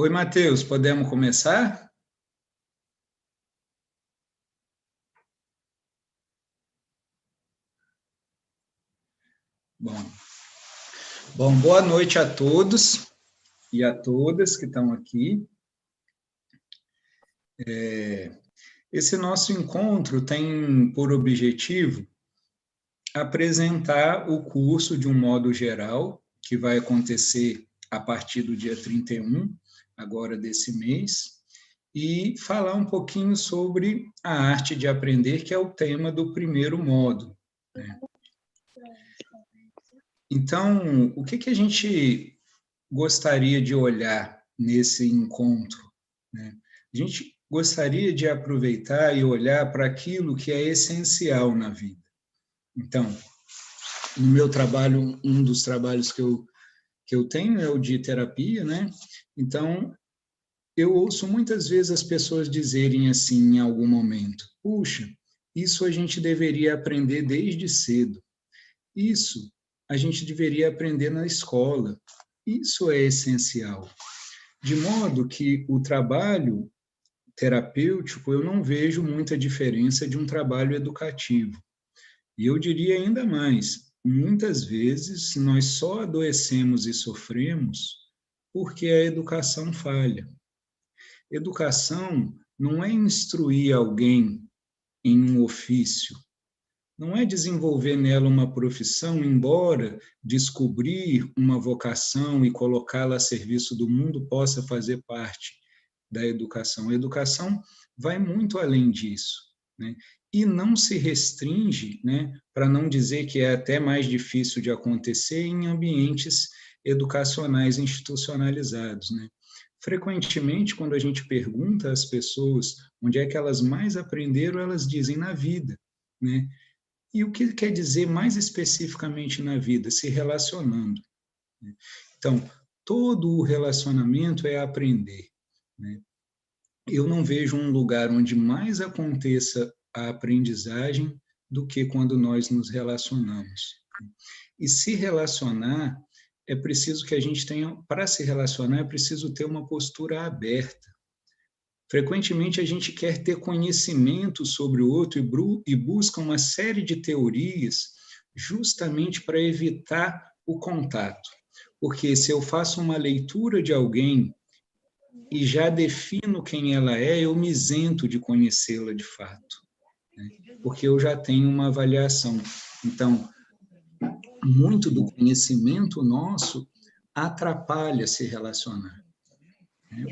Oi, Matheus, podemos começar? Bom, boa noite a todos e a todas que estão aqui. Esse nosso encontro tem por objetivo apresentar o curso de um modo geral, que vai acontecer a partir do dia 31, agora desse mês, e falar um pouquinho sobre a arte de aprender, que é o tema do primeiro módulo, né? Então, o que a gente gostaria de olhar nesse encontro, né? A gente gostaria de aproveitar e olhar para aquilo que é essencial na vida. Então, no meu trabalho, um dos trabalhos que eu tenho é o de terapia, né? Então, eu ouço muitas vezes as pessoas dizerem assim em algum momento: puxa, isso a gente deveria aprender desde cedo. Isso a gente deveria aprender na escola. Isso é essencial. De modo que o trabalho terapêutico, eu não vejo muita diferença de um trabalho educativo. E eu diria ainda mais, muitas vezes nós só adoecemos e sofremos porque a educação falha. Educação não é instruir alguém em um ofício, não é desenvolver nela uma profissão, embora descobrir uma vocação e colocá-la a serviço do mundo possa fazer parte da educação. A educação vai muito além disso, né? E não se restringe, né, para não dizer que é até mais difícil de acontecer em ambientes educacionais institucionalizados, né? Frequentemente, quando a gente pergunta às pessoas onde é que elas mais aprenderam, elas dizem na vida, né? E o que quer dizer mais especificamente na vida? Se relacionando, né? Então, todo o relacionamento é aprender, né? Eu não vejo um lugar onde mais aconteça a aprendizagem do que quando nós nos relacionamos. E se relacionar, é preciso que a gente tenha, para se relacionar, é preciso ter uma postura aberta. Frequentemente a gente quer ter conhecimento sobre o outro e busca uma série de teorias justamente para evitar o contato. Porque se eu faço uma leitura de alguém e já defino quem ela é, eu me isento de conhecê-la de fato, né? Porque eu já tenho uma avaliação. Então, muito do conhecimento nosso atrapalha se relacionar.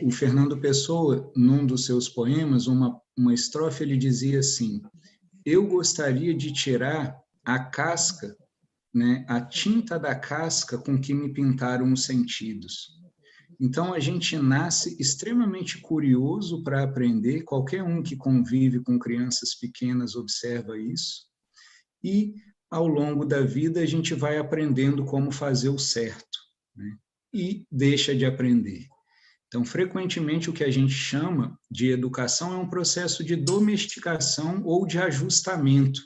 O Fernando Pessoa, num dos seus poemas, uma estrofe, ele dizia assim: eu gostaria de tirar a casca, né, a tinta da casca com que me pintaram os sentidos. Então, a gente nasce extremamente curioso para aprender, qualquer um que convive com crianças pequenas observa isso, e ao longo da vida a gente vai aprendendo como fazer o certo, né? E deixa de aprender. Então, frequentemente, o que a gente chama de educação é um processo de domesticação ou de ajustamento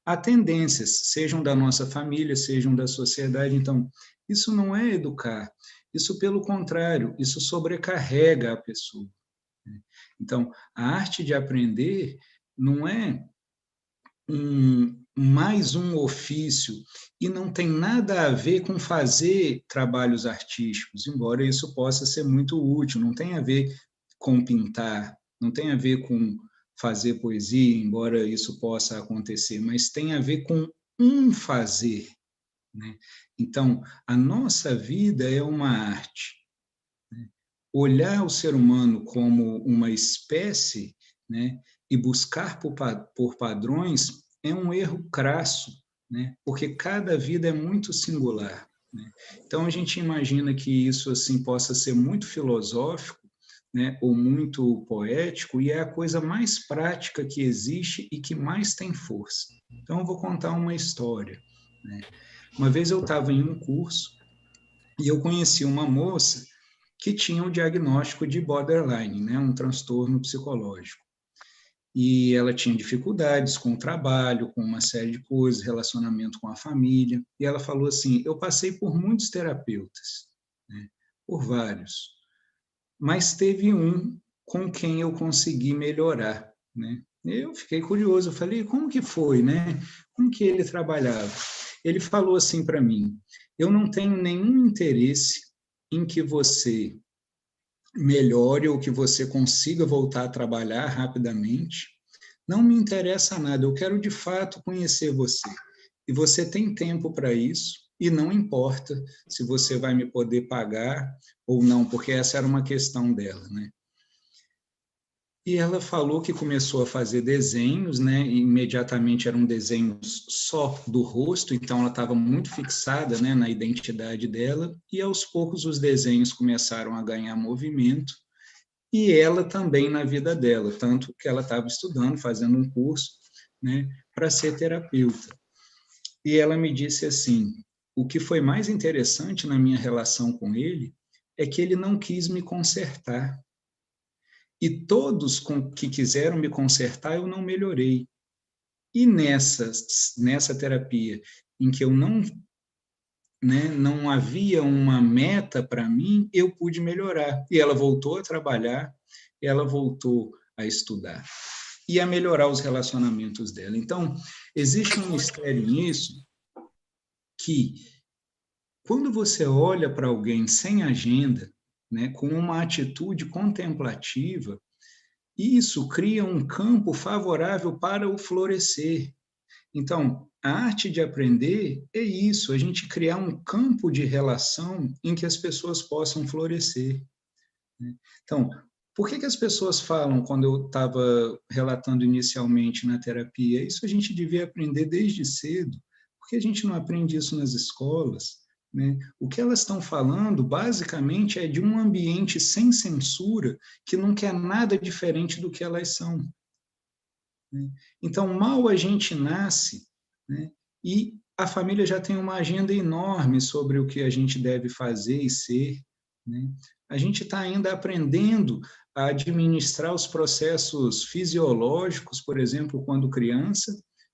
a tendências, sejam da nossa família, sejam da sociedade. Então, isso não é educar, isso, pelo contrário, isso sobrecarrega a pessoa. Então, a arte de aprender não é mais um ofício e não tem nada a ver com fazer trabalhos artísticos, embora isso possa ser muito útil, não tem a ver com pintar, não tem a ver com fazer poesia, embora isso possa acontecer, mas tem a ver com fazer, né? Então, a nossa vida é uma arte. Olhar o ser humano como uma espécie, né, e buscar por padrões é um erro crasso, né, porque cada vida é muito singular, né? Então a gente imagina que isso assim possa ser muito filosófico, né, ou muito poético, e é a coisa mais prática que existe e que mais tem força. Então eu vou contar uma história, né? Uma vez eu estava em um curso e eu conheci uma moça que tinha o diagnóstico de borderline, né, um transtorno psicológico. E ela tinha dificuldades com o trabalho, com uma série de coisas, relacionamento com a família. E ela falou assim: eu passei por muitos terapeutas, né, por vários, mas teve um com quem eu consegui melhorar, né? Eu fiquei curioso, eu falei, como que foi, né? Como que ele trabalhava? Ele falou assim para mim, eu não tenho nenhum interesse em que você melhore ou que você consiga voltar a trabalhar rapidamente. Não me interessa nada, eu quero de fato conhecer você. E você tem tempo para isso, e não importa se você vai me poder pagar ou não, porque essa era uma questão dela, né? E ela falou que começou a fazer desenhos, né? E imediatamente eram desenhos só do rosto, então ela estava muito fixada, né, na identidade dela, e aos poucos os desenhos começaram a ganhar movimento, e ela também na vida dela, tanto que ela estava estudando, fazendo um curso, né, para ser terapeuta. E ela me disse assim: o que foi mais interessante na minha relação com ele é que ele não quis me consertar. E todos que quiseram me consertar, eu não melhorei. E nessa terapia, em que eu não, né, não havia uma meta para mim, eu pude melhorar. E ela voltou a trabalhar, ela voltou a estudar e a melhorar os relacionamentos dela. Então, existe um mistério nisso que, quando você olha para alguém sem agenda, né, com uma atitude contemplativa, isso cria um campo favorável para o florescer. Então, a arte de aprender é isso, a gente criar um campo de relação em que as pessoas possam florescer, né? Então, por que as pessoas falam, quando eu estava relatando inicialmente na terapia, isso a gente devia aprender desde cedo, porque a gente não aprende isso nas escolas, né? O que elas estão falando, basicamente, é de um ambiente sem censura, que não quer nada diferente do que elas são, né? Então, mal a gente nasce, né, e a família já tem uma agenda enorme sobre o que a gente deve fazer e ser, né? A gente está ainda aprendendo a administrar os processos fisiológicos, por exemplo, quando criança,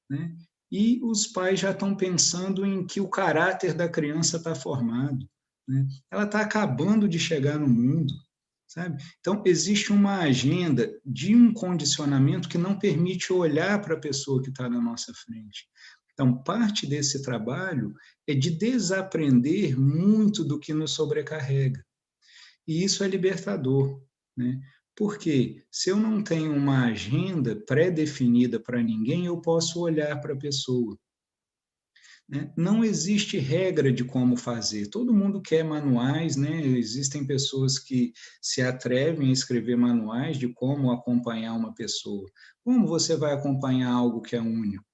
né? E os pais já estão pensando em que o caráter da criança está formado, né? Ela está acabando de chegar no mundo, sabe? Então, existe uma agenda de um condicionamento que não permite olhar para a pessoa que está na nossa frente. Então, parte desse trabalho é de desaprender muito do que nos sobrecarrega. E isso é libertador, né? Porque se eu não tenho uma agenda pré-definida para ninguém, eu posso olhar para a pessoa, né? Não existe regra de como fazer. Todo mundo quer manuais, né? Existem pessoas que se atrevem a escrever manuais de como acompanhar uma pessoa. Como você vai acompanhar algo que é único,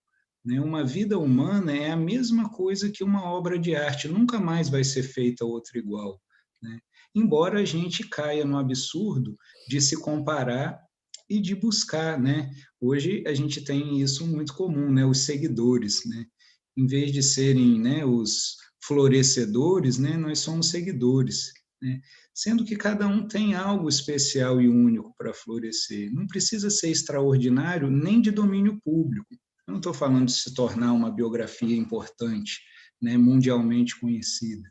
né? Uma vida humana é a mesma coisa que uma obra de arte. Nunca mais vai ser feita outra igual, né? Embora a gente caia no absurdo de se comparar e de buscar, né? Hoje a gente tem isso muito comum, né? Os seguidores, né? Em vez de serem, né, os florescedores, né, nós somos seguidores, né? Sendo que cada um tem algo especial e único para florescer. Não precisa ser extraordinário nem de domínio público. Eu não estou falando de se tornar uma biografia importante, né, mundialmente conhecida,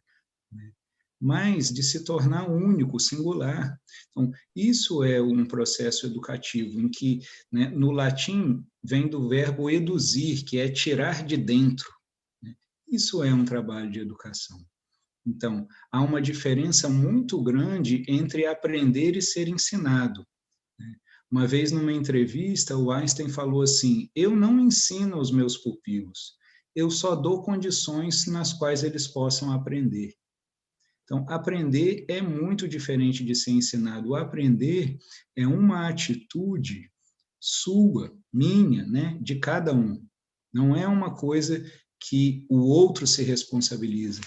né, mas de se tornar único, singular. Então, isso é um processo educativo em que, né, no latim, vem do verbo eduzir, que é tirar de dentro, né? Isso é um trabalho de educação. Então, há uma diferença muito grande entre aprender e ser ensinado, né? Uma vez, numa entrevista, o Einstein falou assim: eu não ensino aos meus pupilos, eu só dou condições nas quais eles possam aprender. Então, aprender é muito diferente de ser ensinado. O aprender é uma atitude sua, minha, né, de cada um. Não é uma coisa que o outro se responsabiliza.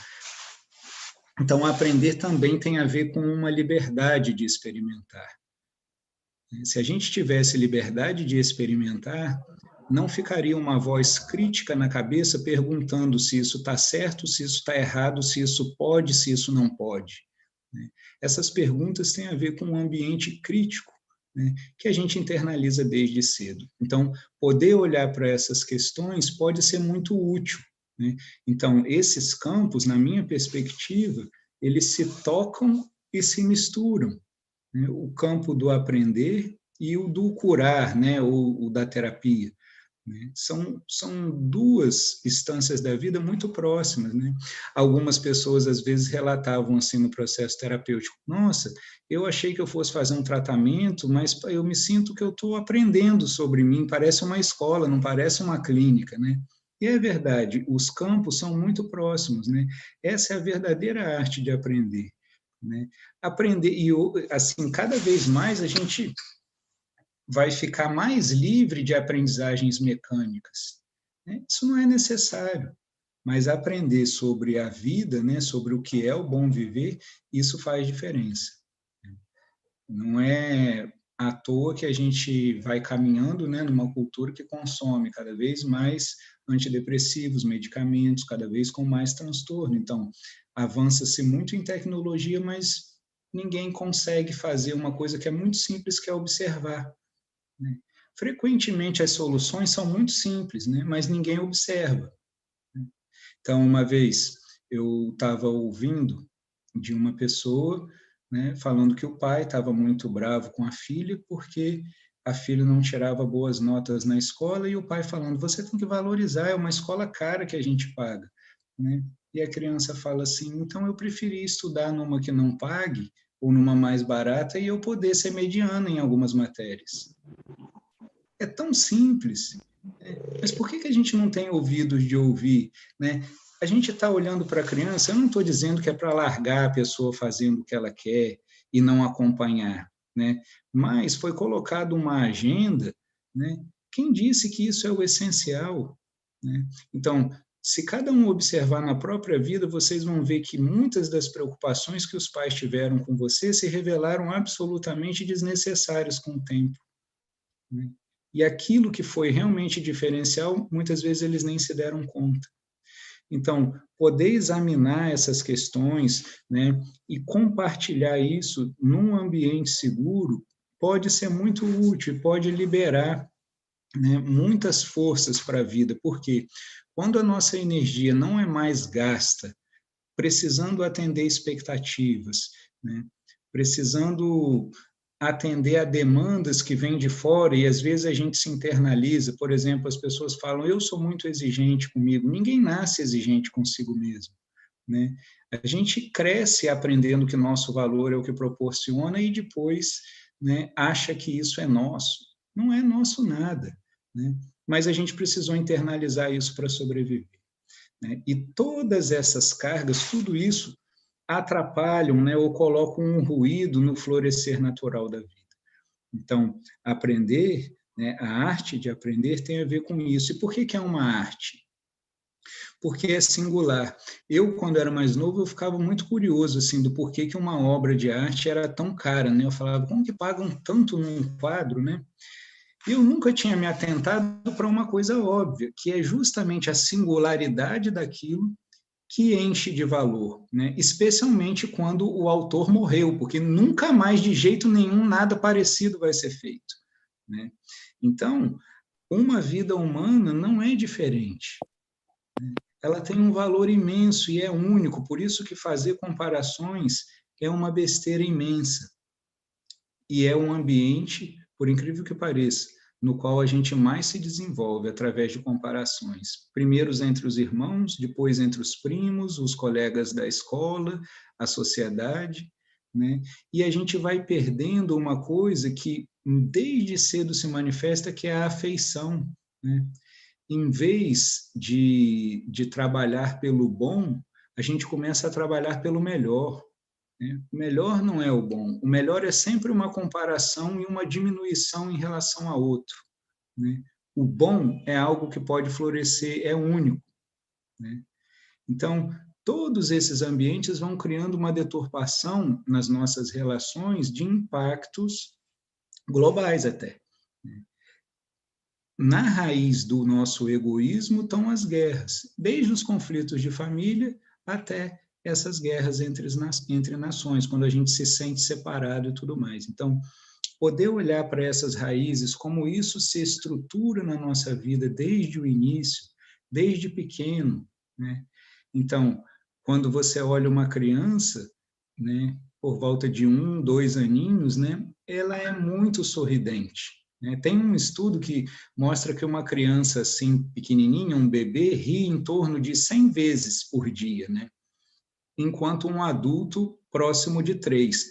Então, aprender também tem a ver com uma liberdade de experimentar. Se a gente tivesse liberdade de experimentar, não ficaria uma voz crítica na cabeça perguntando se isso está certo, se isso está errado, se isso pode, se isso não pode, né? Essas perguntas têm a ver com um ambiente crítico, né, que a gente internaliza desde cedo. Então, poder olhar para essas questões pode ser muito útil, né? Então, esses campos, na minha perspectiva, eles se tocam e se misturam, né? O campo do aprender e o do curar, né? O da terapia. Né? São duas instâncias da vida muito próximas. Né? Algumas pessoas, às vezes, relatavam assim no processo terapêutico: nossa, eu achei que eu fosse fazer um tratamento, mas eu me sinto que eu estou aprendendo sobre mim, parece uma escola, não parece uma clínica. Né? E é verdade, os campos são muito próximos. Né? Essa é a verdadeira arte de aprender. Né? Aprender, e assim, cada vez mais a gente vai ficar mais livre de aprendizagens mecânicas. Né? Isso não é necessário, mas aprender sobre a vida, né, sobre o que é o bom viver, isso faz diferença. Não é à toa que a gente vai caminhando, né, numa cultura que consome cada vez mais antidepressivos, medicamentos, cada vez com mais transtorno. Então, avança-se muito em tecnologia, mas ninguém consegue fazer uma coisa que é muito simples, que é observar. Né? Frequentemente as soluções são muito simples, né? Mas ninguém observa. Né? Então, uma vez eu estava ouvindo de uma pessoa, né, falando que o pai estava muito bravo com a filha porque a filha não tirava boas notas na escola, e o pai falando: você tem que valorizar, é uma escola cara que a gente paga. Né? E a criança fala assim: então eu preferi estudar numa que não pague ou numa mais barata e eu poder ser mediana em algumas matérias. É tão simples. Né? Mas por que a gente não tem ouvidos de ouvir? Né? A gente está olhando para a criança, eu não estou dizendo que é para largar a pessoa fazendo o que ela quer e não acompanhar, né? Mas foi colocado uma agenda, né? Quem disse que isso é o essencial? Né? Então, se cada um observar na própria vida, vocês vão ver que muitas das preocupações que os pais tiveram com você se revelaram absolutamente desnecessárias com o tempo. Né? E aquilo que foi realmente diferencial, muitas vezes eles nem se deram conta. Então, poder examinar essas questões, né, e compartilhar isso num ambiente seguro pode ser muito útil, pode liberar, né, muitas forças para a vida, porque quando a nossa energia não é mais gasta precisando atender expectativas, né, precisando atender a demandas que vêm de fora, e às vezes a gente se internaliza. Por exemplo, as pessoas falam: eu sou muito exigente comigo. Ninguém nasce exigente consigo mesmo. Né? A gente cresce aprendendo que nosso valor é o que proporciona e depois, né, acha que isso é nosso. Não é nosso nada. Né? Mas a gente precisou internalizar isso para sobreviver. Né? E todas essas cargas, tudo isso atrapalham, né, ou colocam um ruído no florescer natural da vida. Então, aprender, né, a arte de aprender tem a ver com isso. E por que é uma arte? Porque é singular. Eu, quando era mais novo, eu ficava muito curioso assim do porquê que uma obra de arte era tão cara, né? Eu falava: como que pagam tanto num quadro, né? Eu nunca tinha me atentado para uma coisa óbvia, que é justamente a singularidade daquilo que enche de valor, né? Especialmente quando o autor morreu, porque nunca mais, de jeito nenhum, nada parecido vai ser feito. Né? Então, uma vida humana não é diferente. Ela tem um valor imenso e é único, por isso que fazer comparações é uma besteira imensa. E é um ambiente, por incrível que pareça, no qual a gente mais se desenvolve através de comparações. Primeiro entre os irmãos, depois entre os primos, os colegas da escola, a sociedade, né? E a gente vai perdendo uma coisa que desde cedo se manifesta, que é a afeição, né? Em vez de trabalhar pelo bom, a gente começa a trabalhar pelo melhor. Né? O melhor não é o bom. O melhor é sempre uma comparação e uma diminuição em relação a outro. Né? O bom é algo que pode florescer, é único. Né? Então, todos esses ambientes vão criando uma deturpação nas nossas relações de impactos globais até. Né? Na raiz do nosso egoísmo estão as guerras, desde os conflitos de família até essas guerras entre nações, quando a gente se sente separado e tudo mais. Então, poder olhar para essas raízes, como isso se estrutura na nossa vida desde o início, desde pequeno, né? Então, quando você olha uma criança, né, por volta de 1, 2 aninhos, né, ela é muito sorridente. Né? Tem um estudo que mostra que uma criança assim pequenininha, um bebê, ri em torno de 100 vezes por dia, né? Enquanto um adulto próximo de 3.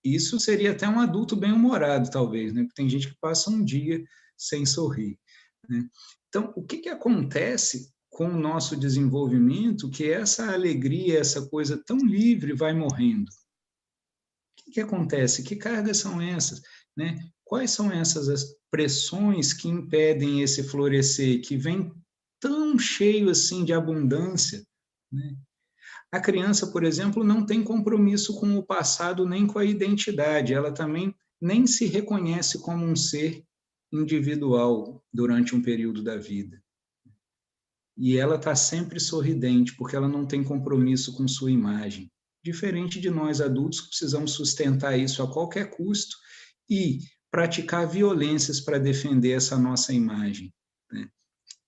Isso seria até um adulto bem-humorado, talvez, né? Porque tem gente que passa um dia sem sorrir. Né? Então, o que acontece com o nosso desenvolvimento que essa alegria, essa coisa tão livre vai morrendo? O que acontece? Que cargas são essas? Né? Quais são essas pressões que impedem esse florescer, que vem tão cheio assim de abundância? Né? A criança, por exemplo, não tem compromisso com o passado nem com a identidade. Ela também nem se reconhece como um ser individual durante um período da vida. E ela está sempre sorridente, porque ela não tem compromisso com sua imagem. Diferente de nós adultos, que precisamos sustentar isso a qualquer custo e praticar violências para defender essa nossa imagem. Né?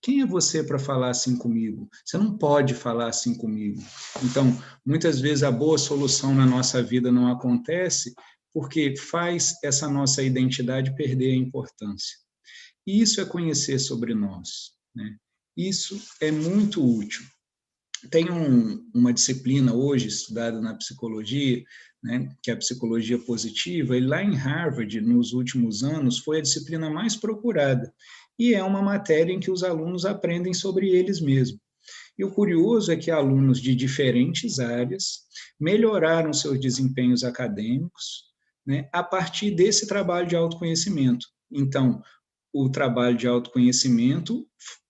Quem é você para falar assim comigo? Você não pode falar assim comigo. Então, muitas vezes a boa solução na nossa vida não acontece porque faz essa nossa identidade perder a importância. E isso é conhecer sobre nós, né? Isso é muito útil. Tem uma disciplina hoje estudada na psicologia, né, que é a psicologia positiva, e lá em Harvard, nos últimos anos, foi a disciplina mais procurada. E é uma matéria em que os alunos aprendem sobre eles mesmos. E o curioso é que alunos de diferentes áreas melhoraram seus desempenhos acadêmicos, né, a partir desse trabalho de autoconhecimento. Então, o trabalho de autoconhecimento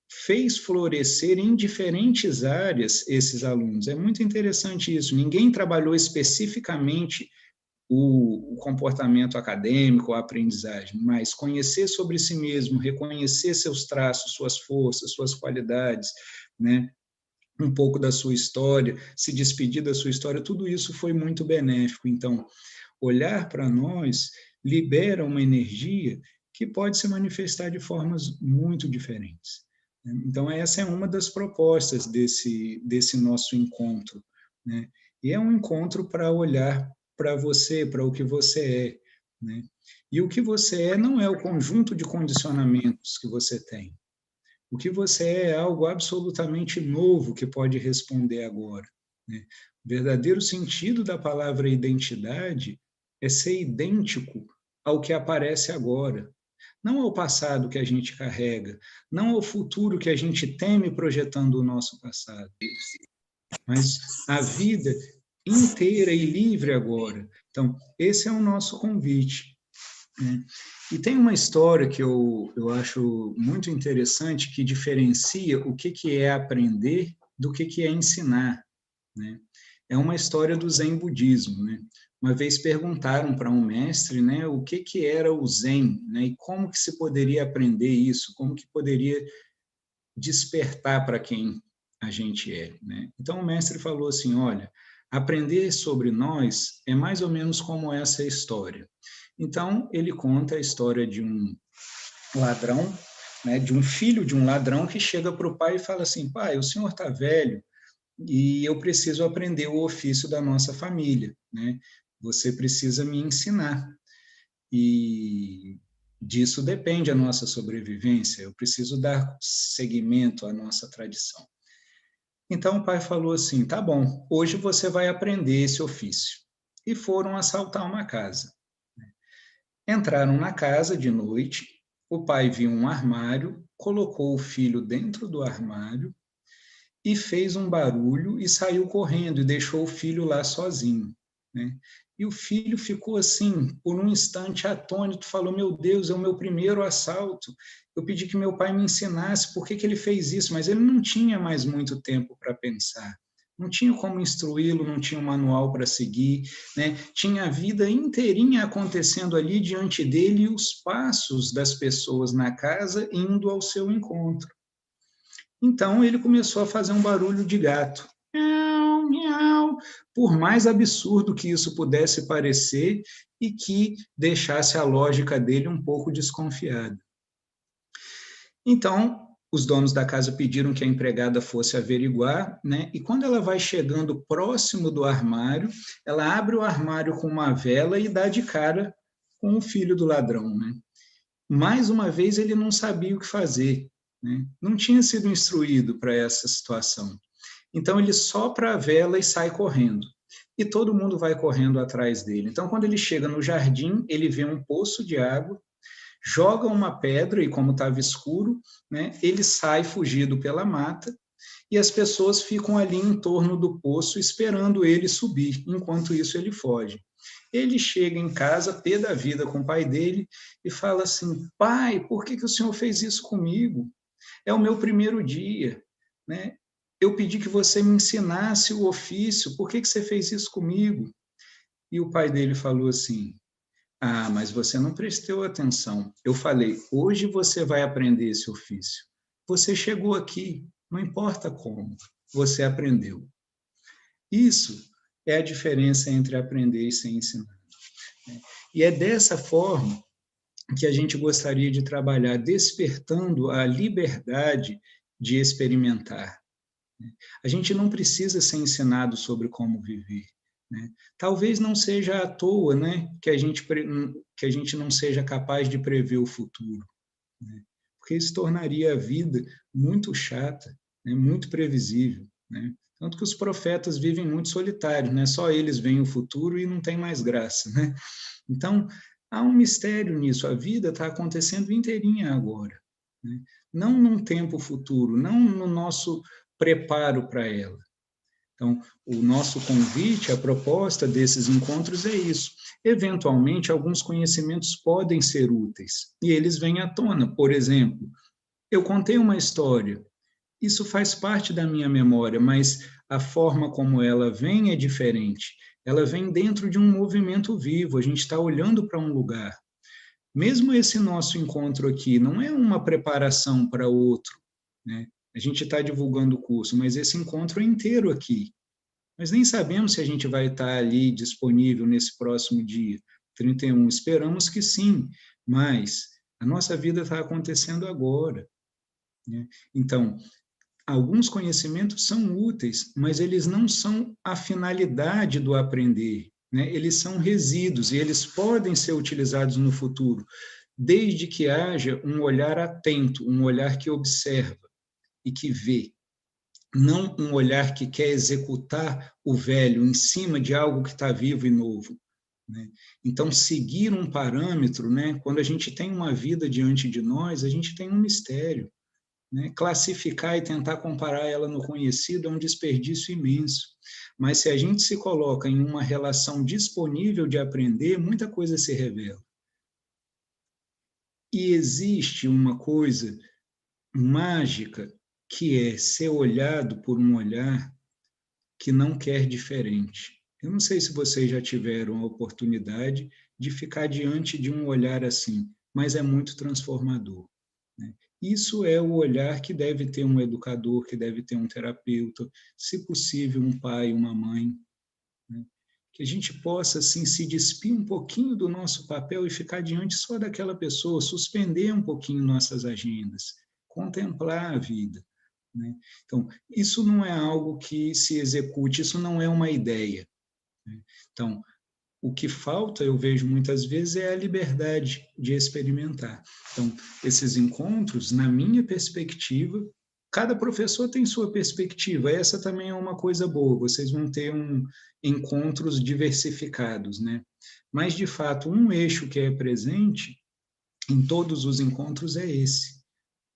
fez florescer em diferentes áreas esses alunos. É muito interessante isso. Ninguém trabalhou especificamente o comportamento acadêmico, a aprendizagem, mas conhecer sobre si mesmo, reconhecer seus traços, suas forças, suas qualidades, né? Um pouco da sua história, se despedir da sua história, tudo isso foi muito benéfico. Então, olhar para nós libera uma energia que pode se manifestar de formas muito diferentes. Então, essa é uma das propostas desse nosso encontro. Né? E é um encontro para olhar para você, para o que você é. Né? E o que você é não é o conjunto de condicionamentos que você tem. O que você é algo absolutamente novo que pode responder agora. Né? O verdadeiro sentido da palavra identidade é ser idêntico ao que aparece agora, não ao passado que a gente carrega, não ao futuro que a gente teme projetando o nosso passado, mas a vida inteira e livre agora. Então, esse é o nosso convite. Né? E tem uma história que eu acho muito interessante que diferencia o que é aprender do que é ensinar. Né? É uma história do Zen budismo. Né? Uma vez perguntaram para um mestre, né, o que era o Zen, né, e como que se poderia aprender isso, como que poderia despertar para quem a gente é. Né? Então o mestre falou assim, olha, aprender sobre nós é mais ou menos como essa história. Então ele conta a história de um ladrão, né, de um filho de um ladrão que chega para o pai e fala assim, pai, o senhor está velho, e eu preciso aprender o ofício da nossa família, né? Você precisa me ensinar. E disso depende a nossa sobrevivência, eu preciso dar seguimento à nossa tradição. Então o pai falou assim, tá bom, hoje você vai aprender esse ofício. E foram assaltar uma casa. Entraram na casa de noite, o pai viu um armário, colocou o filho dentro do armário, e fez um barulho e saiu correndo e deixou o filho lá sozinho. Né? E o filho ficou assim, por um instante atônito, falou, meu Deus, é o meu primeiro assalto, eu pedi que meu pai me ensinasse por que ele fez isso, mas ele não tinha mais muito tempo para pensar, não tinha como instruí-lo, não tinha um manual para seguir, né? Tinha a vida inteirinha acontecendo ali diante dele e os passos das pessoas na casa indo ao seu encontro. Então ele começou a fazer um barulho de gato. Miau, miau. Por mais absurdo que isso pudesse parecer e que deixasse a lógica dele um pouco desconfiada. Então os donos da casa pediram que a empregada fosse averiguar, né? E quando ela vai chegando próximo do armário, ela abre o armário com uma vela e dá de cara com o filho do ladrão, né? Mais uma vez, ele não sabia o que fazer, né? Não tinha sido instruído para essa situação. Então, ele sopra a vela e sai correndo. E todo mundo vai correndo atrás dele. Então, quando ele chega no jardim, ele vê um poço de água, joga uma pedra, e como estava escuro, né, ele sai fugido pela mata, e as pessoas ficam ali em torno do poço esperando ele subir. Enquanto isso, ele foge. Ele chega em casa, pé da vida com o pai dele, e fala assim: pai, por que o senhor fez isso comigo? É o meu primeiro dia, né? Eu pedi que você me ensinasse o ofício, por que você fez isso comigo? E o pai dele falou assim: ah, mas você não prestou atenção. Eu falei: hoje você vai aprender esse ofício. Você chegou aqui, não importa como, você aprendeu. Isso é a diferença entre aprender e ser ensinado. E é dessa forma que a gente gostaria de trabalhar, despertando a liberdade de experimentar. A gente não precisa ser ensinado sobre como viver. Né? Talvez não seja à toa, né, que a gente não seja capaz de prever o futuro, né? Porque isso tornaria a vida muito chata, né, muito previsível. Né? Tanto que os profetas vivem muito solitários, né? Só eles veem o futuro e não tem mais graça. Né? Então, há um mistério nisso. A vida está acontecendo inteirinha agora. Né? Não num tempo futuro, não no nosso preparo para ela. Então, o nosso convite, a proposta desses encontros é isso. Eventualmente, alguns conhecimentos podem ser úteis e eles vêm à tona. Por exemplo, eu contei uma história, isso faz parte da minha memória, mas a forma como ela vem é diferente. Ela vem dentro de um movimento vivo, a gente está olhando para um lugar. Mesmo esse nosso encontro aqui não é uma preparação para outro, né? A gente está divulgando o curso, mas esse encontro é inteiro aqui. Nós nem sabemos se a gente vai estar ali disponível nesse próximo dia, 31. Esperamos que sim, mas a nossa vida está acontecendo agora. Né? Então, alguns conhecimentos são úteis, mas eles não são a finalidade do aprender. Né? Eles são resíduos e eles podem ser utilizados no futuro, desde que haja um olhar atento, um olhar que observa e que vê, não um olhar que quer executar o velho em cima de algo que está vivo e novo. Né? Então, seguir um parâmetro, né? Quando a gente tem uma vida diante de nós, a gente tem um mistério. Né? Classificar e tentar comparar ela no conhecido é um desperdício imenso. Mas se a gente se coloca em uma relação disponível de aprender, muita coisa se revela. E existe uma coisa mágica que é ser olhado por um olhar que não quer diferente. Eu não sei se vocês já tiveram a oportunidade de ficar diante de um olhar assim, mas é muito transformador. Né? Isso é o olhar que deve ter um educador, que deve ter um terapeuta, se possível, um pai, uma mãe. Né? Que a gente possa, assim, se despir um pouquinho do nosso papel e ficar diante só daquela pessoa, suspender um pouquinho nossas agendas, contemplar a vida. Né? Então, isso não é algo que se execute, isso não é uma ideia. Né? Então, o que falta, eu vejo muitas vezes, é a liberdade de experimentar. Então, esses encontros, na minha perspectiva, cada professor tem sua perspectiva, essa também é uma coisa boa, vocês vão ter encontros diversificados, né? Mas, de fato, um eixo que é presente em todos os encontros é esse,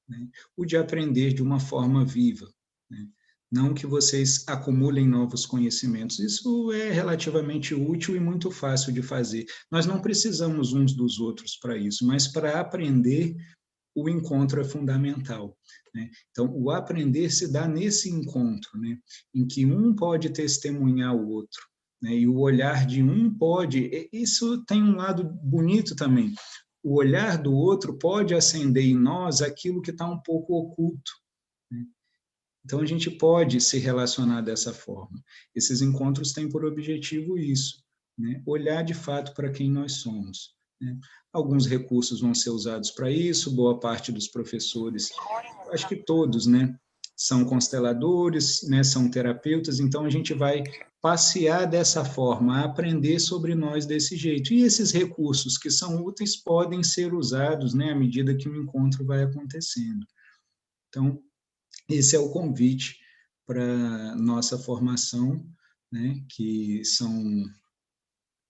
né? O de aprender de uma forma viva, né? Não que vocês acumulem novos conhecimentos, isso é relativamente útil e muito fácil de fazer. Nós não precisamos uns dos outros para isso, mas para aprender, o encontro é fundamental. Né? Então, o aprender se dá nesse encontro, né? Em que um pode testemunhar o outro, né? E o olhar de um pode. Isso tem um lado bonito também. O olhar do outro pode acender em nós aquilo que está um pouco oculto. Né? Então, a gente pode se relacionar dessa forma. Esses encontros têm por objetivo isso, né? Olhar de fato para quem nós somos. Né? Alguns recursos vão ser usados para isso, boa parte dos professores acho que todos, né, são consteladores, né, são terapeutas, então a gente vai passear dessa forma, aprender sobre nós desse jeito. E esses recursos que são úteis podem ser usados, né, à medida que o encontro vai acontecendo. Então, esse é o convite para nossa formação, né, que são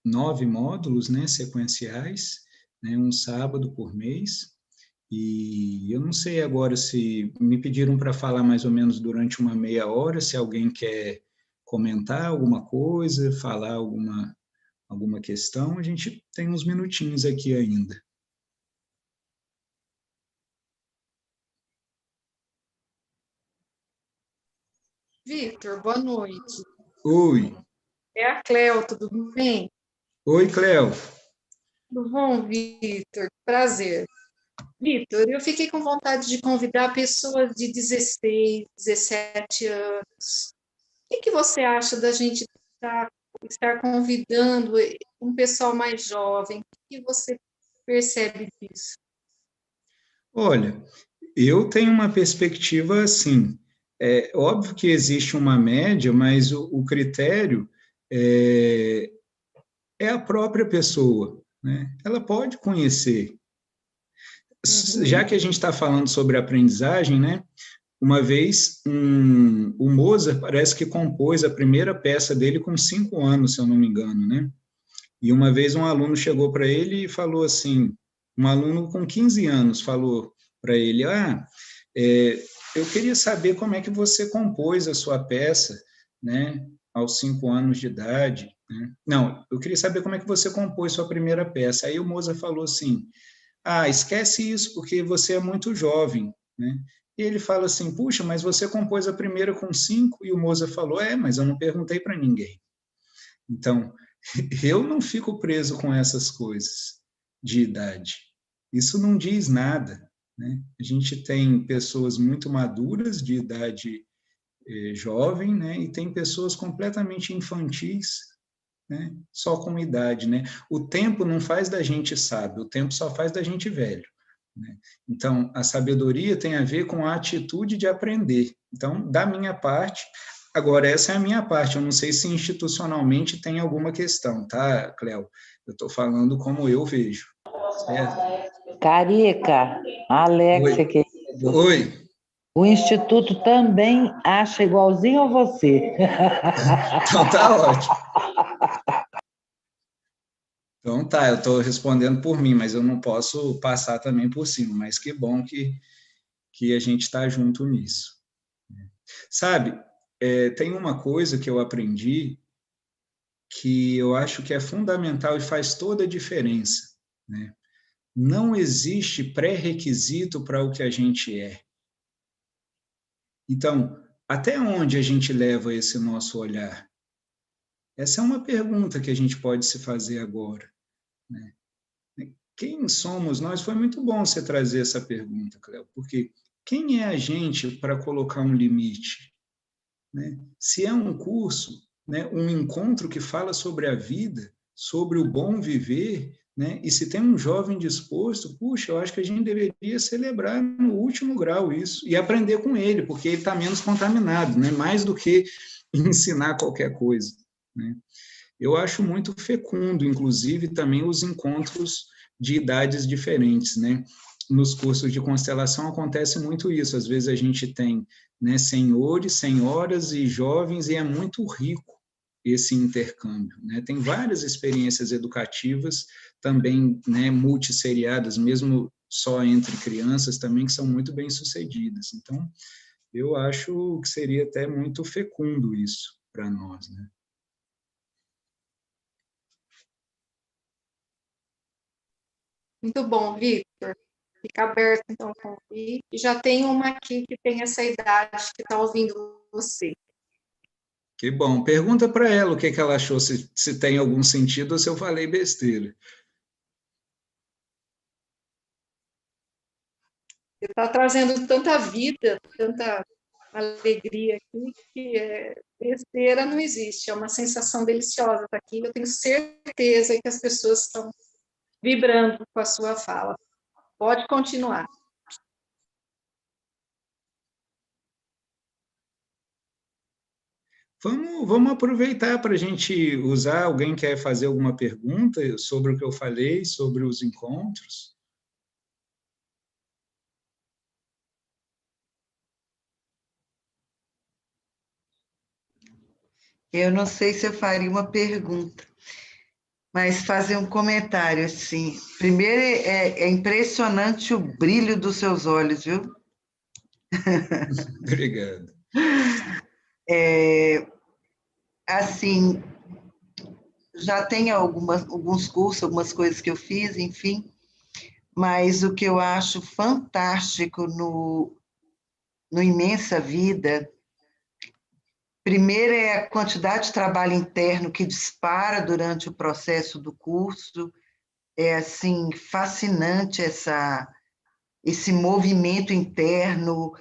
9 módulos, né, sequenciais, né, um sábado por mês. E eu não sei agora se me pediram para falar mais ou menos durante uma meia hora, se alguém quer comentar alguma coisa, falar alguma questão, a gente tem uns minutinhos aqui ainda. Vitor, boa noite. Oi, É a Cleo, tudo bem? oi, Cléo. Tudo bom, Vitor? Prazer. Vitor, eu fiquei com vontade de convidar pessoas de 16, 17 anos. O que você acha da gente estar convidando um pessoal mais jovem? O que você percebe disso? Olha, eu tenho uma perspectiva assim. É óbvio que existe uma média, mas o critério é a própria pessoa, né? Ela pode conhecer. Já Uhum. que a gente está falando sobre aprendizagem, né? Uma vez, o Mozart parece que compôs a primeira peça dele com 5 anos, se eu não me engano, né? E uma vez um aluno chegou para ele e falou assim, um aluno com 15 anos falou para ele, eu queria saber como é que você compôs a sua peça, né, aos 5 anos de idade, né? Não, eu queria saber como é que você compôs sua primeira peça. Aí o Mozart falou assim, esquece isso, porque você é muito jovem, né? E ele fala assim, puxa, mas você compôs a primeira com 5, e o Mozart falou, mas eu não perguntei para ninguém. Então, eu não fico preso com essas coisas de idade. Isso não diz nada, né? A gente tem pessoas muito maduras de idade jovem, né? E tem pessoas completamente infantis, né? Só com idade, né? O tempo não faz da gente sábio, o tempo só faz da gente velho, né? Então, a sabedoria tem a ver com a atitude de aprender. Então, da minha parte, agora essa é a minha parte, eu não sei se institucionalmente tem alguma questão, tá, Cléo? Eu estou falando como eu vejo, certo? Carica, a Oi, Alexia, querido. oi, O Instituto também acha igualzinho a você. então tá ótimo. Então tá, eu estou respondendo por mim, mas eu não posso passar também por cima, mas que bom que a gente está junto nisso. Sabe, tem uma coisa que eu aprendi que eu acho que é fundamental e faz toda a diferença, né? Não existe pré-requisito para o que a gente é. Então, até onde a gente leva esse nosso olhar? Essa é uma pergunta que a gente pode se fazer agora, né? Quem somos nós? Foi muito bom você trazer essa pergunta, Cléo, porque quem é a gente para colocar um limite, né? Se é um curso, né, um encontro que fala sobre a vida, sobre o bom viver, né, e se tem um jovem disposto, puxa, eu acho que a gente deveria celebrar no último grau isso e aprender com ele, porque ele está menos contaminado, né, mais do que ensinar qualquer coisa, né? Eu acho muito fecundo, inclusive, também os encontros de idades diferentes, né? Nos cursos de constelação acontece muito isso. Às vezes a gente tem, né, senhores, senhoras e jovens, e é muito rico esse intercâmbio, né? Tem várias experiências educativas também, né, multisseriadas, mesmo só entre crianças também, que são muito bem sucedidas. Então, eu acho que seria até muito fecundo isso para nós, né? Muito bom, Vitor. Fica aberto, então, o convite. Já tem uma aqui que tem essa idade que está ouvindo você. Que bom. Pergunta para ela o que ela achou, se tem algum sentido ou se eu falei besteira. Você está trazendo tanta vida, tanta alegria aqui, que besteira não existe. É uma sensação deliciosa estar aqui. Eu tenho certeza que as pessoas estão vibrando com a sua fala. Pode continuar. Vamos aproveitar para a gente usar. Alguém quer fazer alguma pergunta sobre o que eu falei, sobre os encontros? Eu não sei se eu faria uma pergunta, mas fazer um comentário assim. Primeiro, é impressionante o brilho dos seus olhos, viu? Obrigado. Assim, já tem alguns cursos, algumas coisas que eu fiz, enfim, mas o que eu acho fantástico no Imensa Vida, primeiro é a quantidade de trabalho interno que dispara durante o processo do curso, é assim fascinante esse movimento interno,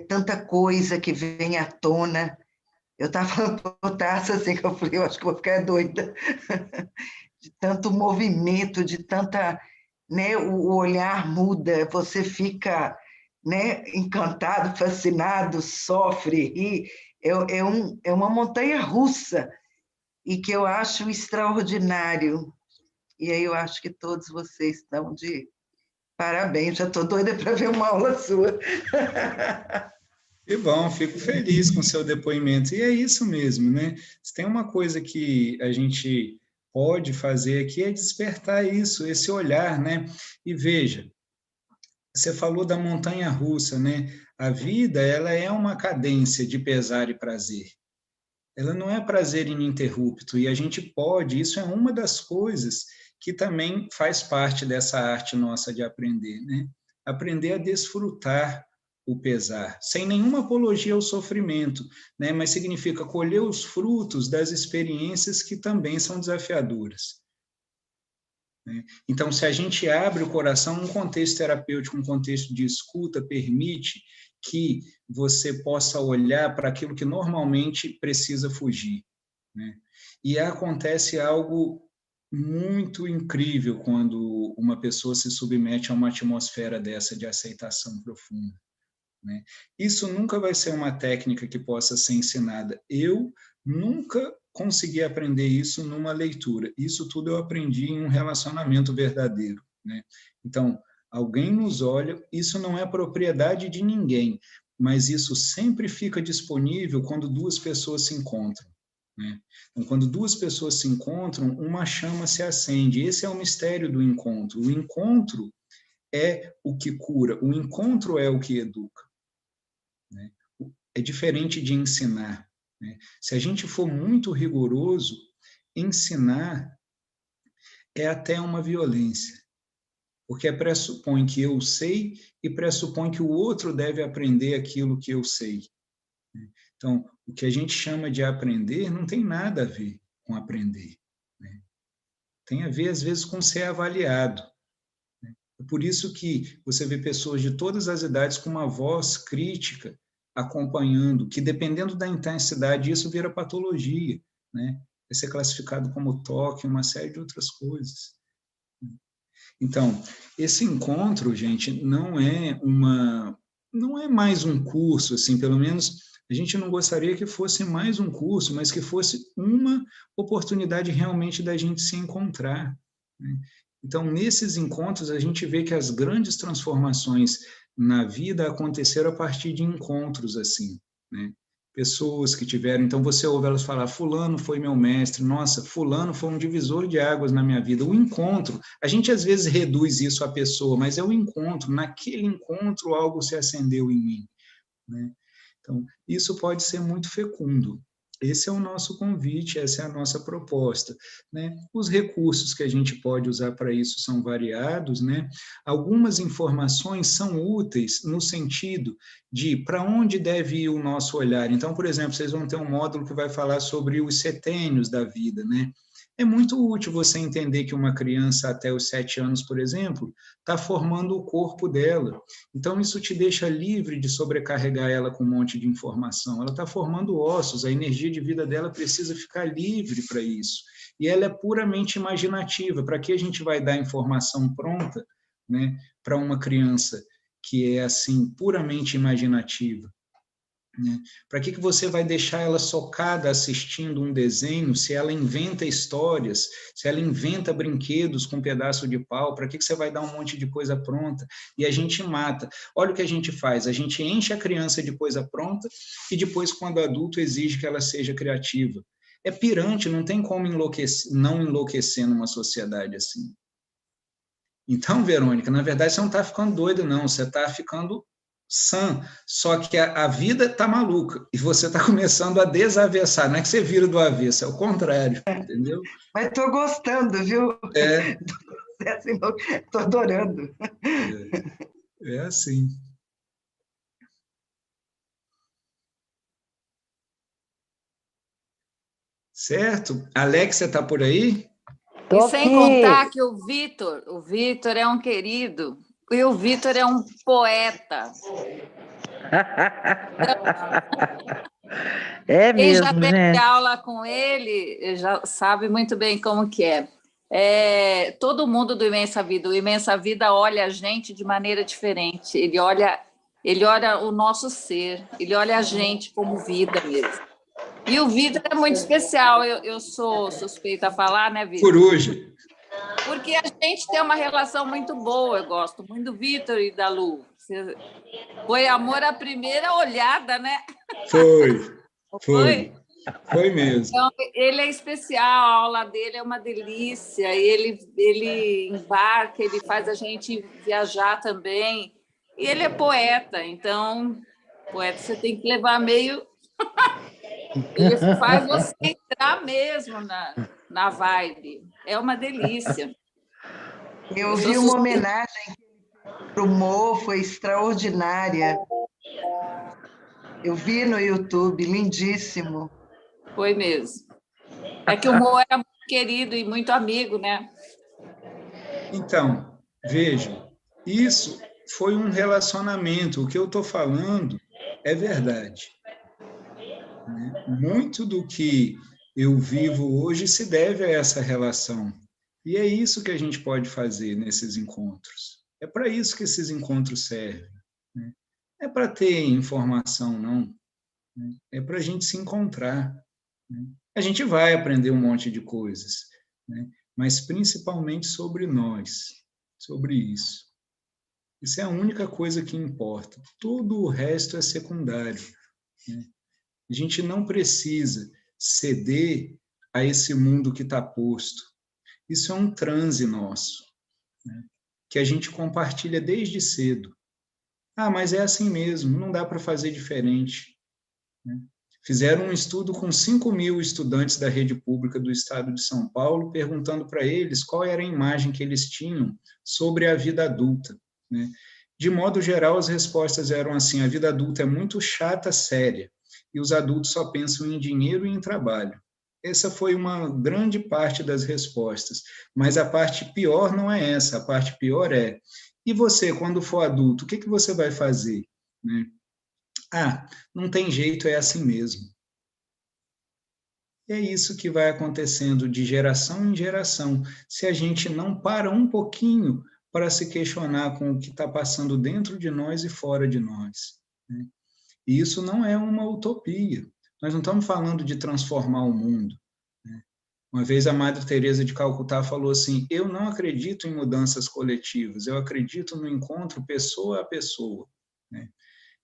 tanta coisa que vem à tona. Eu estava falando para o Tarso assim, que eu falei, eu acho que vou ficar doida, de tanto movimento, de tanta, né, o olhar muda, você fica, né, encantado, fascinado, sofre, ri, é uma montanha russa, e que eu acho extraordinário. E aí eu acho que todos vocês estão de parabéns, já estou doida para ver uma aula sua. Que bom, fico feliz com o seu depoimento. E é isso mesmo, né? Se tem uma coisa que a gente pode fazer aqui é despertar isso, esse olhar, né? E veja, você falou da montanha-russa, né? A vida, ela é uma cadência de pesar e prazer. Ela não é prazer ininterrupto e a gente pode, isso é uma das coisas que também faz parte dessa arte nossa de aprender, né? Aprender a desfrutar o pesar, sem nenhuma apologia ao sofrimento, né? Mas significa colher os frutos das experiências que também são desafiadoras. Então, se a gente abre o coração, um contexto terapêutico, um contexto de escuta, permite que você possa olhar para aquilo que normalmente precisa fugir. Né? E acontece algo muito incrível quando uma pessoa se submete a uma atmosfera dessa de aceitação profunda. Né? Isso nunca vai ser uma técnica que possa ser ensinada. Eu nunca consegui aprender isso numa leitura. Isso tudo eu aprendi em um relacionamento verdadeiro. Né? Então, alguém nos olha, isso não é propriedade de ninguém, mas isso sempre fica disponível quando duas pessoas se encontram. Né? Então, quando duas pessoas se encontram, uma chama se acende. Esse é o mistério do encontro. O encontro é o que cura, o encontro é o que educa. Né? É diferente de ensinar. Né? Se a gente for muito rigoroso, ensinar é até uma violência, porque pressupõe que eu sei e pressupõe que o outro deve aprender aquilo que eu sei. Né? Então, o que a gente chama de aprender não tem nada a ver com aprender. Né? Tem a ver, às vezes, com ser avaliado. Né? É por isso que você vê pessoas de todas as idades com uma voz crítica, acompanhando, que dependendo da intensidade, isso vira patologia, né? Vai ser classificado como toque, uma série de outras coisas. Então, esse encontro, gente, não é mais um curso, assim, pelo menos a gente não gostaria que fosse mais um curso, mas que fosse uma oportunidade realmente da gente se encontrar. Né? Então, nesses encontros, a gente vê que as grandes transformações na vida aconteceram a partir de encontros assim, né? Pessoas que tiveram, então você ouve elas falar, fulano foi meu mestre, nossa, fulano foi um divisor de águas na minha vida. O encontro, a gente às vezes reduz isso à pessoa, mas é o encontro, naquele encontro algo se acendeu em mim, né? Então, isso pode ser muito fecundo. Esse é o nosso convite, essa é a nossa proposta. Né? Os recursos que a gente pode usar para isso são variados. Né? Algumas informações são úteis no sentido de para onde deve ir o nosso olhar. Então, por exemplo, vocês vão ter um módulo que vai falar sobre os setênios da vida. Né? É muito útil você entender que uma criança até os 7 anos, por exemplo, está formando o corpo dela. Então, isso te deixa livre de sobrecarregar ela com um monte de informação. Ela está formando ossos, a energia de vida dela precisa ficar livre para isso. E ela é puramente imaginativa. Para que a gente vai dar informação pronta, né, para uma criança que é assim, puramente imaginativa? né? Para que você vai deixar ela socada assistindo um desenho se ela inventa histórias, se ela inventa brinquedos com um pedaço de pau? Para que você vai dar um monte de coisa pronta? E a gente mata. Olha o que a gente faz, a gente enche a criança de coisa pronta e depois, quando adulto, exige que ela seja criativa. É pirante, não tem como não enlouquecer numa sociedade assim. Então, Verônica, na verdade, você não está ficando doida, não, você está ficando sã, só que a vida está maluca, e você está começando a desavessar, não é que você vira do avesso, é o contrário, entendeu? Mas estou gostando, viu? É, Estou adorando. é assim. Certo? Alexia está por aí? Tô E sem aqui. contar que o Vitor é um querido, e o Vitor é um poeta. É Quem já mesmo, teve gente. aula com ele já sabe muito bem como que é. Todo mundo do Imensa Vida, o Imensa Vida olha a gente de maneira diferente. Ele olha o nosso ser, ele olha a gente como vida mesmo. E o Vitor é muito especial. Eu sou suspeita a falar, né, Vitor? Coruja. Porque a gente tem uma relação muito boa. Eu gosto muito do Vitor e da Lu. Foi amor à primeira olhada, né? Foi mesmo. Então, ele é especial, a aula dele é uma delícia. Ele embarca, ele faz a gente viajar também. E ele é poeta, então, poeta você tem que levar meio. Ele faz você entrar mesmo na vibe. É uma delícia. Eu vi uma homenagem para o Mo, foi extraordinária. Eu vi no YouTube, lindíssimo. Foi mesmo. É que o Mo era muito querido e muito amigo, né? Então, vejam, isso foi um relacionamento. O que eu estou falando é verdade. Muito do que eu vivo hoje se deve a essa relação. E é isso que a gente pode fazer nesses encontros. É para isso que esses encontros servem. Não é para ter informação, não. É para a gente se encontrar. A gente vai aprender um monte de coisas, mas principalmente sobre nós, sobre isso. Isso é a única coisa que importa. Tudo o resto é secundário. A gente não precisa ceder a esse mundo que está posto. Isso é um transe nosso, que a gente compartilha desde cedo. Ah, mas é assim mesmo, não dá para fazer diferente. Fizeram um estudo com 5.000 estudantes da rede pública do estado de São Paulo, perguntando para eles qual era a imagem que eles tinham sobre a vida adulta. De modo geral, as respostas eram assim: a vida adulta é muito chata, séria, e os adultos só pensam em dinheiro e em trabalho. Essa foi uma grande parte das respostas, mas a parte pior não é essa, a parte pior é: e você, quando for adulto, o que você vai fazer? Ah, não tem jeito, é assim mesmo. E é isso que vai acontecendo de geração em geração, se a gente não para um pouquinho para se questionar com o que está passando dentro de nós e fora de nós. E isso não é uma utopia. Nós não estamos falando de transformar o mundo. Uma vez a Madre Teresa de Calcutá falou assim: eu não acredito em mudanças coletivas, eu acredito no encontro pessoa a pessoa.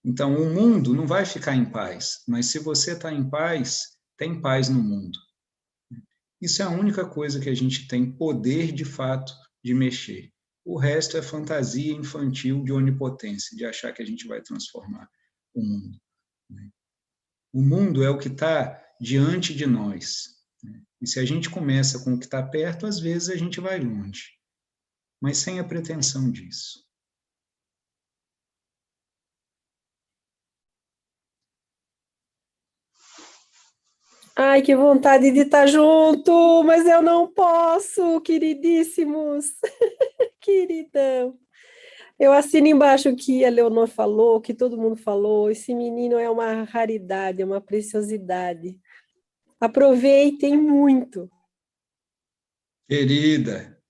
Então, o mundo não vai ficar em paz, mas se você está em paz, tem paz no mundo. Isso é a única coisa que a gente tem poder, de fato, de mexer. O resto é fantasia infantil de onipotência, de achar que a gente vai transformar o mundo. O mundo é o que está diante de nós. E se a gente começa com o que está perto, às vezes a gente vai longe, mas sem a pretensão disso. Ai, que vontade de estar junto, mas eu não posso, queridíssimos. Queridão. Eu assino embaixo o que a Leonor falou, o que todo mundo falou. Esse menino é uma raridade, é uma preciosidade. Aproveitem muito. Querida,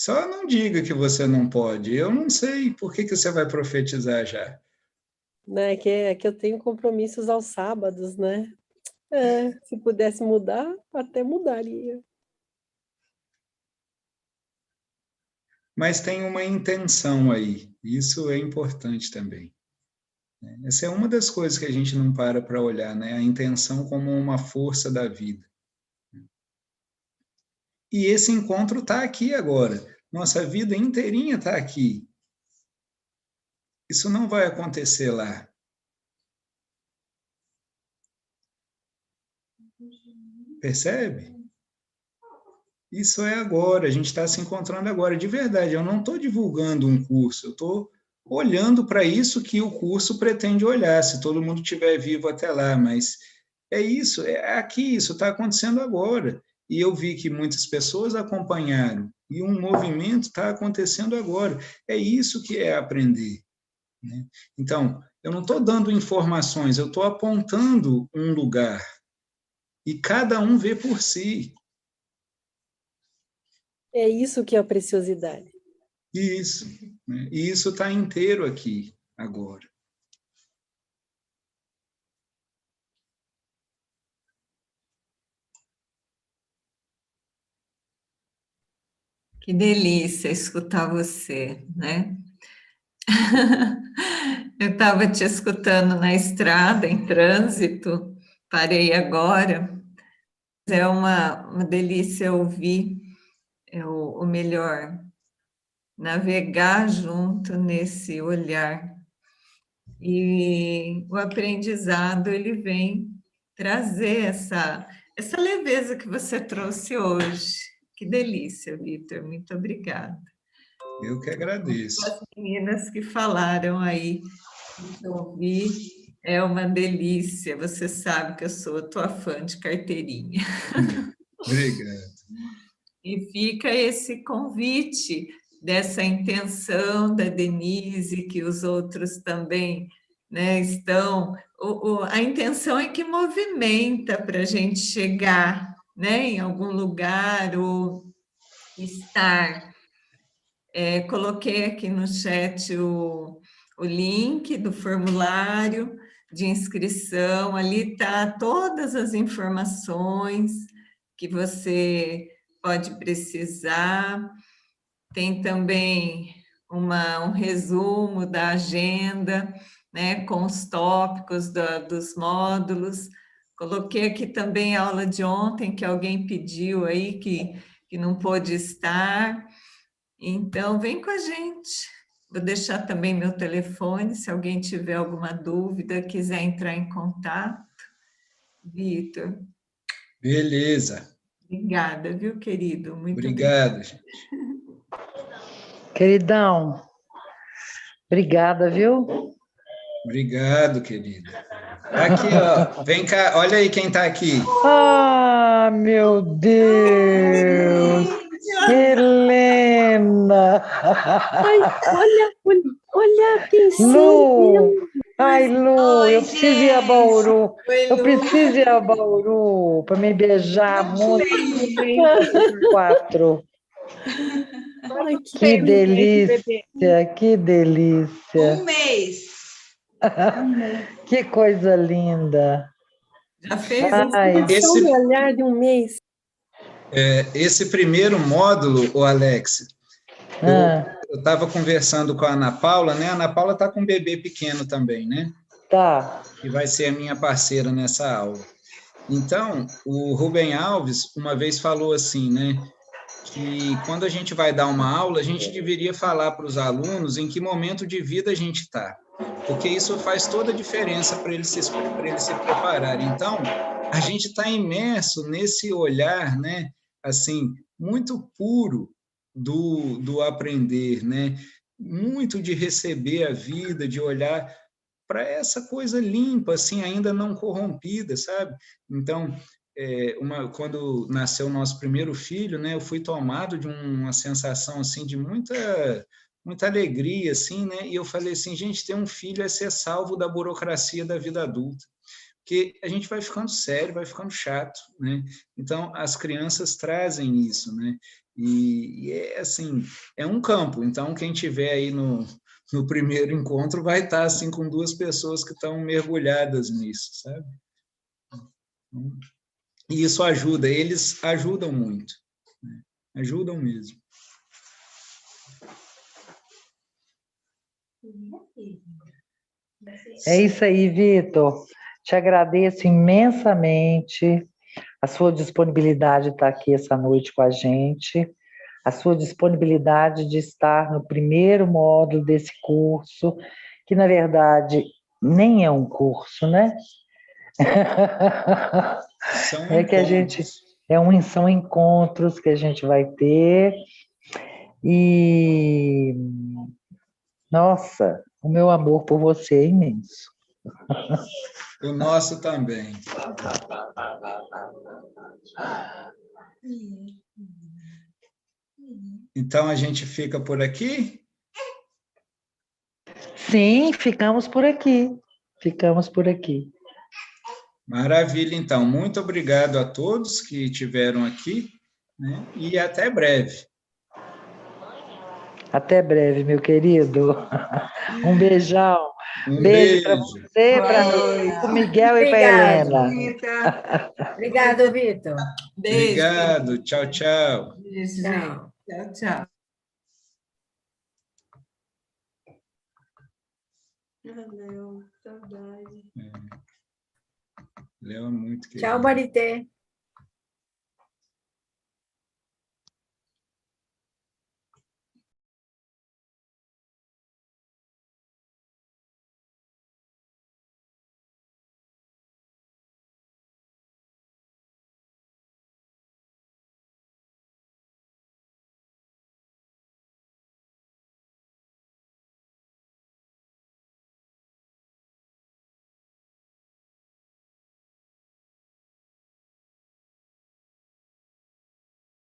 Só não diga que você não pode. Eu não sei por que você vai profetizar já. Né, é que eu tenho compromissos aos sábados, né? Se pudesse mudar, até mudaria. Mas tem uma intenção aí. Isso é importante também. Essa é uma das coisas que a gente não para olhar, né? A intenção como uma força da vida. E esse encontro está aqui agora. Nossa vida inteirinha está aqui. Isso não vai acontecer lá. Percebe? Isso é agora, a gente está se encontrando agora, de verdade. Eu não estou divulgando um curso, eu estou olhando para isso que o curso pretende olhar, se todo mundo estiver vivo até lá, mas é isso, é aqui, isso está acontecendo agora. E eu vi que muitas pessoas acompanharam, e um movimento está acontecendo agora. É isso que é aprender. Né? Então, eu não estou dando informações, eu estou apontando um lugar, e cada um vê por si. É isso que é a preciosidade. Isso, né? E isso está inteiro aqui, agora. Que delícia escutar você, né? Eu estava te escutando na estrada, em trânsito, parei agora. É uma delícia ouvir, o melhor, navegar junto nesse olhar. E o aprendizado, ele vem trazer essa leveza que você trouxe hoje. Que delícia, Vitor, muito obrigada. Eu que agradeço. As meninas que falaram aí, que eu ouvi, é uma delícia. Você sabe que eu sou tua fã de carteirinha. Obrigado. E fica esse convite dessa intenção da Denise, que os outros também, né, estão. A intenção é que movimenta para a gente chegar, né, em algum lugar ou estar. Coloquei aqui no chat o link do formulário de inscrição, ali está todas as informações que você pode precisar. Tem também um resumo da agenda, né, com os tópicos dos módulos. Coloquei aqui também a aula de ontem, que alguém pediu aí, que não pôde estar. Então, vem com a gente. Vou deixar também meu telefone, se alguém tiver alguma dúvida, quiser entrar em contato. Vitor. Beleza. Obrigada, viu, querido? Muito obrigado, gente. Queridão, obrigada, viu? Obrigado, querida. Aqui, ó, vem cá, olha aí quem está aqui. Ah, meu Deus! Helena! Ai, olha a atenção. Lu! Ai, Lu, eu preciso ir a Bauru. Eu preciso ir a Bauru para me beijar muito. 4. Ai, Que delícia, que delícia. Um mês. Que coisa linda. Já fez Só um olhar de um mês. Esse primeiro módulo, o Alex, eu estava conversando com a Ana Paula, né? A Ana Paula está com um bebê pequeno também, né? Tá. Que vai ser a minha parceira nessa aula. Então, o Rubem Alves uma vez falou assim, né? Que quando a gente vai dar uma aula, a gente deveria falar para os alunos em que momento de vida a gente está, porque isso faz toda a diferença para eles se prepararem. Então, a gente está imerso nesse olhar, né, assim, muito puro do aprender, né, muito de receber a vida, de olhar para essa coisa limpa, assim, ainda não corrompida, sabe? Então, quando nasceu o nosso primeiro filho, né, eu fui tomado de uma sensação assim de muita alegria, assim, né? E eu falei assim, gente, ter um filho é ser salvo da burocracia da vida adulta, porque a gente vai ficando sério, vai ficando chato, né? Então as crianças trazem isso, né? E é assim, é um campo. Então, quem tiver aí no primeiro encontro vai estar assim com duas pessoas que estão mergulhadas nisso, sabe? E isso ajuda, eles ajudam muito, né? Ajudam mesmo. É isso aí, Vitor. Te agradeço imensamente a sua disponibilidade de estar aqui essa noite com a gente, a sua disponibilidade de estar no primeiro módulo desse curso, que na verdade nem é um curso, né? São É que a gente encontros. são encontros que a gente vai ter e nossa, o meu amor por você é imenso. O nosso também. Então, a gente fica por aqui? Sim, ficamos por aqui. Ficamos por aqui. Maravilha, então. Muito obrigado a todos que estiveram aqui, né? E até breve. Até breve, meu querido. Um beijão. Um Beijo para beijo. você, Boa para noite. o Miguel e para Obrigado. Helena. Rita. Obrigado, Vitor. Beijo. Obrigado. Tchau, tchau. Beijo, gente. Tchau. Tchau, tchau. Léo, saudade. Léo é muito querido. Tchau, Marité.